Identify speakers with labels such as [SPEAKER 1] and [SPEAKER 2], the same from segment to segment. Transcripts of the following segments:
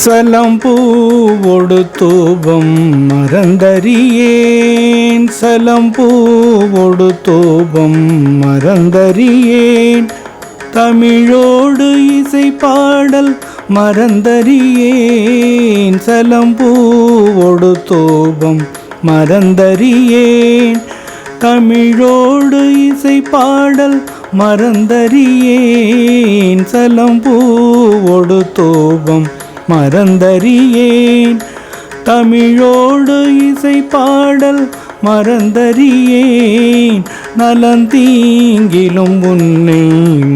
[SPEAKER 1] சலம் பூவொடு தூபம் மறந்தறியேன், சலம் பூவொடு தூபம் மறந்தறியேன், தமிழோடு இசை பாடல் மறந்தறியேன், சலம் பூவொடு தூபம் மறந்தறியேன், தமிழோடு இசை பாடல் மறந்தறியேன், சலம் பூவொடு தூபம் மறந்தறியேன், தமிழோடு இசை பாடல் மறந்தறியேன், நலந்தீங்கிலும் உன்னை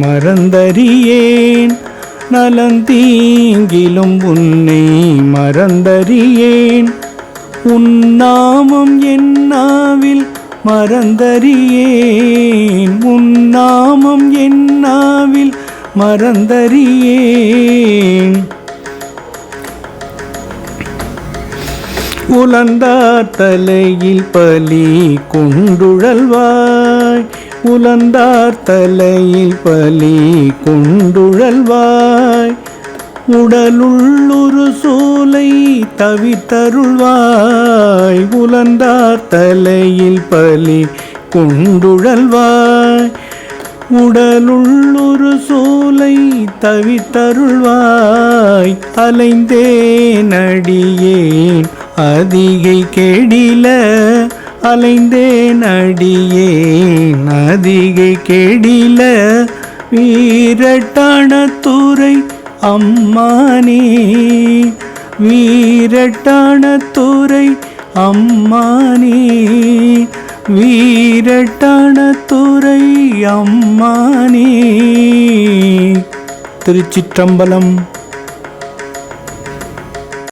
[SPEAKER 1] மறந்தறியேன், நலந்தீங்கிலும் உன்னை மறந்தறியேன், உன்னாமம் என் நாவில் மறந்தறியேன், உன்னாமம் என் நாவில் மறந்தறியேன், உலந்தார் தலையில் பலி கொண்டுழல்வாய், உலந்தார் தலையில் பலி கொண்டுழல்வாய், உடலுள்ளொரு சோலை தவித்தருள்வாய், உலந்தார் தலையில் பலி கொண்டுழல்வாய், உடலுள்ளொரு சோலை தவித்தருள்வாய், அலைந்தேன் அடியேன் அதிகை கெடில, அலைந்தேன் அடியேன் அதிகை கெடில, வீரட்டானத்துறை அம்மானே, வீரட்டானத்துறை அம்மானே, வீரட்டானத்துறை அம்மானே. திருச்சிற்றம்பலம்.